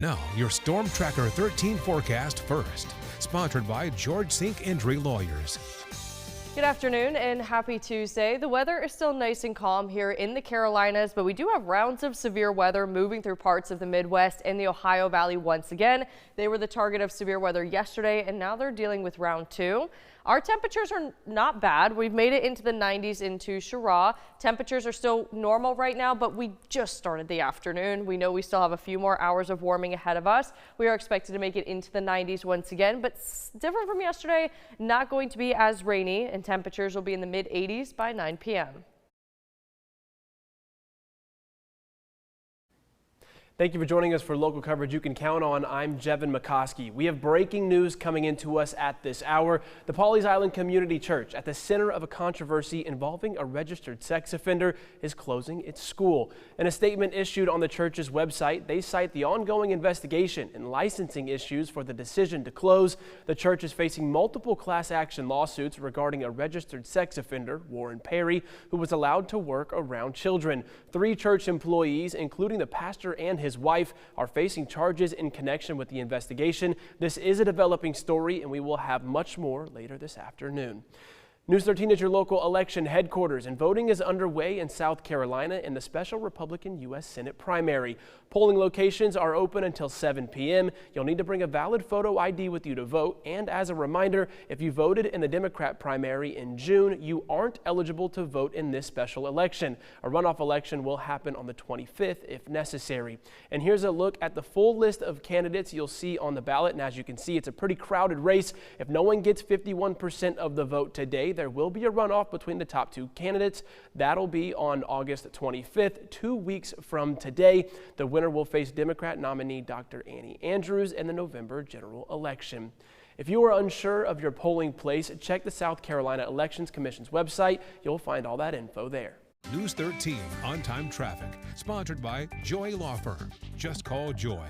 Now, your Storm Tracker 13 forecast first. Sponsored by George Sink Injury Lawyers. Good afternoon and happy Tuesday. The weather is still nice and calm here in the Carolinas, but we do have rounds of severe weather moving through parts of the Midwest and the Ohio Valley once again. They were the target of severe weather yesterday, and now they're dealing with round 2. Our temperatures are not bad. We've made it into the 90s into Chirac. Temperatures are still normal right now, but we just started the afternoon. We know we still have a few more hours of warming ahead of us. We are expected to make it into the 90s once again, but different from yesterday, not going to be as rainy, and temperatures will be in the mid 80s by 9 p.m. Thank you for joining us for local coverage you can count on. I'm Jevin McCoskey. We have breaking news coming into us at this hour. The Pawleys Island Community Church, at the center of a controversy involving a registered sex offender, is closing its school. In a statement issued on the church's website, they cite the ongoing investigation and licensing issues for the decision to close. The church is facing multiple class action lawsuits regarding a registered sex offender, Warren Perry, who was allowed to work around children. 3 church employees, including the pastor and his wife, are facing charges in connection with the investigation. This is a developing story, and we will have much more later this afternoon. News 13 is your local election headquarters, and voting is underway in South Carolina in the special Republican U.S. Senate primary. Polling locations are open until 7 p.m. You'll need to bring a valid photo ID with you to vote. And as a reminder, if you voted in the Democrat primary in June, you aren't eligible to vote in this special election. A runoff election will happen on the 25th if necessary. And here's a look at the full list of candidates you'll see on the ballot. And as you can see, it's a pretty crowded race. If no one gets 51% of the vote today, there will be a runoff between the top 2 candidates. That'll be on August 25th, 2 weeks from today. The winner will face Democrat nominee Dr. Annie Andrews in the November general election. If you are unsure of your polling place, check the South Carolina Elections Commission's website. You'll find all that info there. News 13 on-time traffic. Sponsored by Joy Law Firm. Just call Joy.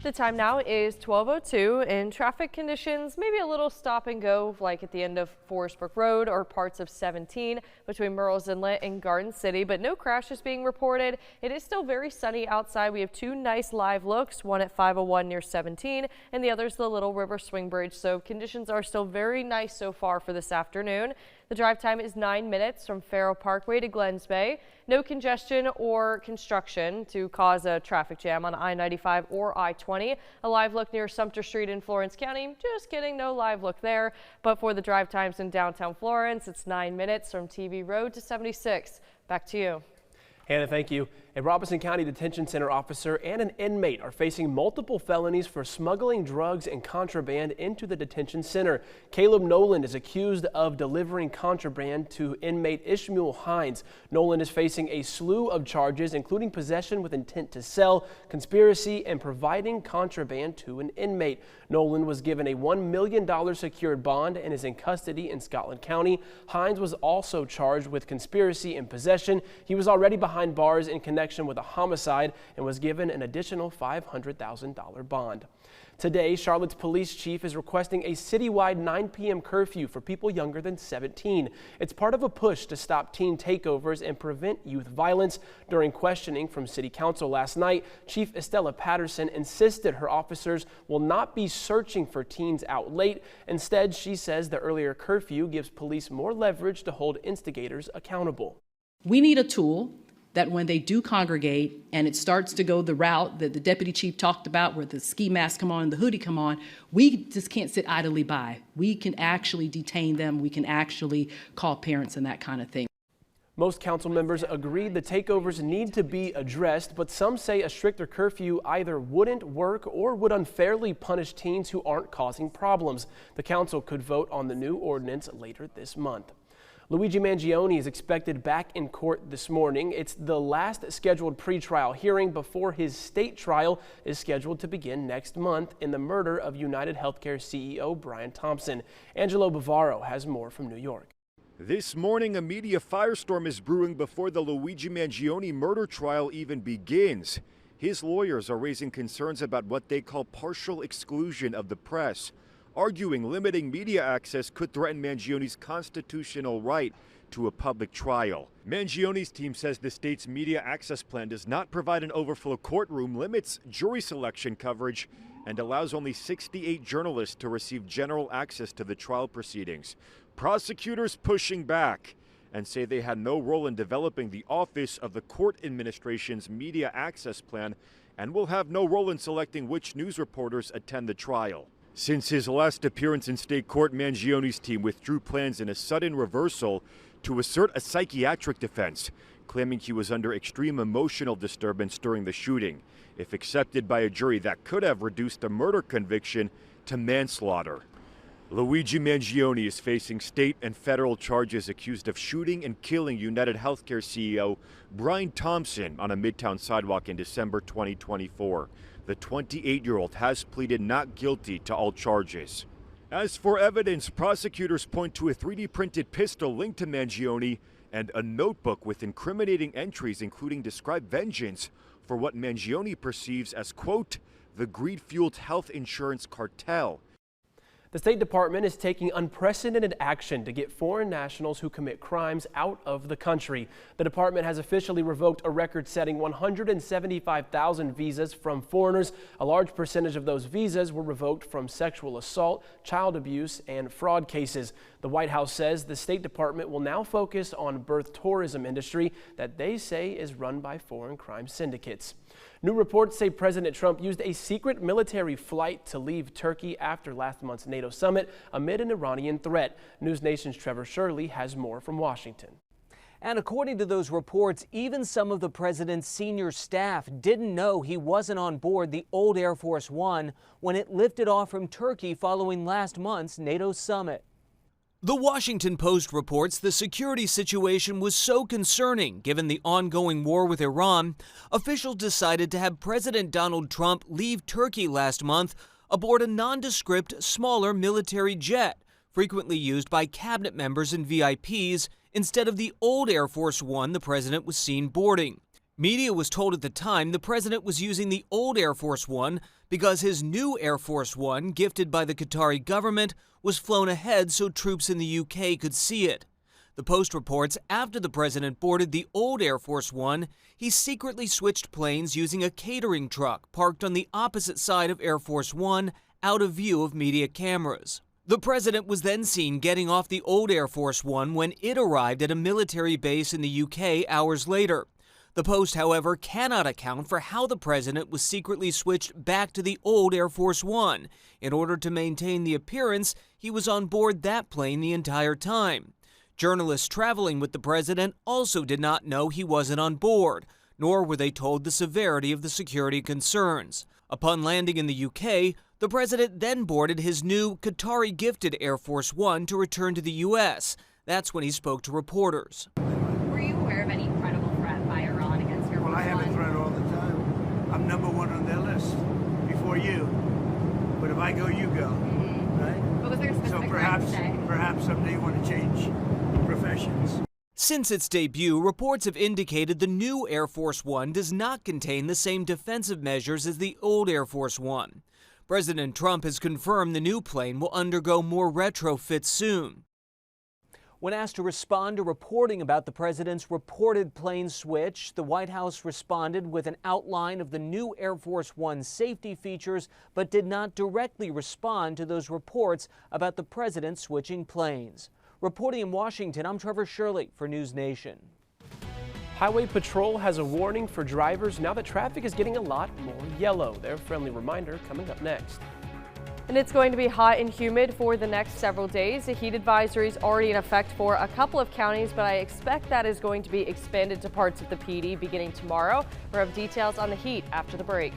The time now is 12:02, and traffic conditions maybe a little stop and go, like at the end of Forest Brook Road or parts of 17 between Murrells Inlet and Garden City, but no crashes being reported. It is still very sunny outside. We have 2 nice live looks, one at 501 near 17 and the other's the Little River Swing Bridge. So conditions are still very nice so far for this afternoon. The drive time is 9 minutes from Farrow Parkway to Glens Bay. No congestion or construction to cause a traffic jam on I-95 or I-20. A live look near Sumter Street in Florence County. Just kidding, no live look there. But for the drive times in downtown Florence, it's 9 minutes from TV Road to 76. Back to you. Hannah, thank you. A Robeson County Detention Center officer and an inmate are facing multiple felonies for smuggling drugs and contraband into the detention center. Caleb Noland is accused of delivering contraband to inmate Ishmael Hines. Noland is facing a slew of charges, including possession with intent to sell, conspiracy, and providing contraband to an inmate. Noland was given a $1 million secured bond and is in custody in Scotland County. Hines was also charged with conspiracy and possession. He was already behind bars in connection with a homicide and was given an additional $500,000 bond. Today, Charlotte's police chief is requesting a citywide 9 p.m. curfew for people younger than 17. It's part of a push to stop teen takeovers and prevent youth violence. During questioning from City Council last night, Chief Estella Patterson insisted her officers will not be searching for teens out late. Instead, she says the earlier curfew gives police more leverage to hold instigators accountable. We need a tool that when they do congregate and it starts to go the route that the deputy chief talked about, where the ski masks come on and the hoodie come on, we just can't sit idly by. We can actually detain them. We can actually call parents and that kind of thing. Most council members agreed the takeovers need to be addressed, but some say a stricter curfew either wouldn't work or would unfairly punish teens who aren't causing problems. The council could vote on the new ordinance later this month. Luigi Mangione is expected back in court this morning. It's the last scheduled pretrial hearing before his state trial is scheduled to begin next month in the murder of United Healthcare CEO Brian Thompson. Angelo Bavaro has more from New York. This morning, a media firestorm is brewing before the Luigi Mangione murder trial even begins. His lawyers are raising concerns about what they call partial exclusion of the press, arguing limiting media access could threaten Mangione's constitutional right to a public trial. Mangione's team says the state's media access plan does not provide an overflow courtroom, limits jury selection coverage, and allows only 68 journalists to receive general access to the trial proceedings. Prosecutors pushing back and say they had no role in developing the Office of the Court Administration's media access plan and will have no role in selecting which news reporters attend the trial. Since his last appearance in state court, Mangione's team withdrew plans in a sudden reversal to assert a psychiatric defense, claiming he was under extreme emotional disturbance during the shooting. If accepted by a jury, that could have reduced a murder conviction to manslaughter. Luigi Mangione is facing state and federal charges accused of shooting and killing United Healthcare CEO Brian Thompson on a Midtown sidewalk in December 2024. The 28-year-old has pleaded not guilty to all charges. As for evidence, prosecutors point to a 3D printed pistol linked to Mangione and a notebook with incriminating entries, including described vengeance for what Mangione perceives as, quote, the greed-fueled health insurance cartel. The State Department is taking unprecedented action to get foreign nationals who commit crimes out of the country. The department has officially revoked a record-setting 175,000 visas from foreigners. A large percentage of those visas were revoked from sexual assault, child abuse, and fraud cases. The White House says the State Department will now focus on birth tourism industry that they say is run by foreign crime syndicates. New reports say President Trump used a secret military flight to leave Turkey after last month's NATO summit amid an Iranian threat. News Nation's Trevor Shirley has more from Washington. And according to those reports, even some of the president's senior staff didn't know he wasn't on board the old Air Force One when it lifted off from Turkey following last month's NATO summit. The Washington Post reports the security situation was so concerning given the ongoing war with Iran, officials decided to have President Donald Trump leave Turkey last month aboard a nondescript, smaller military jet, frequently used by cabinet members and VIPs, instead of the old Air Force One the president was seen boarding. Media was told at the time the president was using the old Air Force One because his new Air Force One, gifted by the Qatari government, was flown ahead so troops in the UK could see it. The Post reports after the president boarded the old Air Force One, he secretly switched planes using a catering truck parked on the opposite side of Air Force One, out of view of media cameras. The president was then seen getting off the old Air Force One when it arrived at a military base in the UK hours later. The Post, however, cannot account for how the president was secretly switched back to the old Air Force One in order to maintain the appearance he was on board that plane the entire time. Journalists traveling with the president also did not know he wasn't on board, nor were they told the severity of the security concerns. Upon landing in the UK, the president then boarded his new Qatari-gifted Air Force One to return to the U.S. That's when he spoke to reporters. Were you aware of any credible threat by Iran against Air Force One? Well, I have a threat all the time. I'm number one on their list before you. But if I go, you go. Right? But was there a specific threat today? Perhaps someday you want to change professions. Since its debut, reports have indicated the new Air Force One does not contain the same defensive measures as the old Air Force One. President Trump has confirmed the new plane will undergo more retrofits soon. When asked to respond to reporting about the president's reported plane switch, the White House responded with an outline of the new Air Force One safety features, but did not directly respond to those reports about the president switching planes. Reporting in Washington, I'm Trevor Shirley for News Nation. Highway Patrol has a warning for drivers now that traffic is getting a lot more yellow. Their friendly reminder coming up next. And it's going to be hot and humid for the next several days. The heat advisory is already in effect for a couple of counties, but I expect that is going to be expanded to parts of the PD beginning tomorrow. We'll have details on the heat after the break.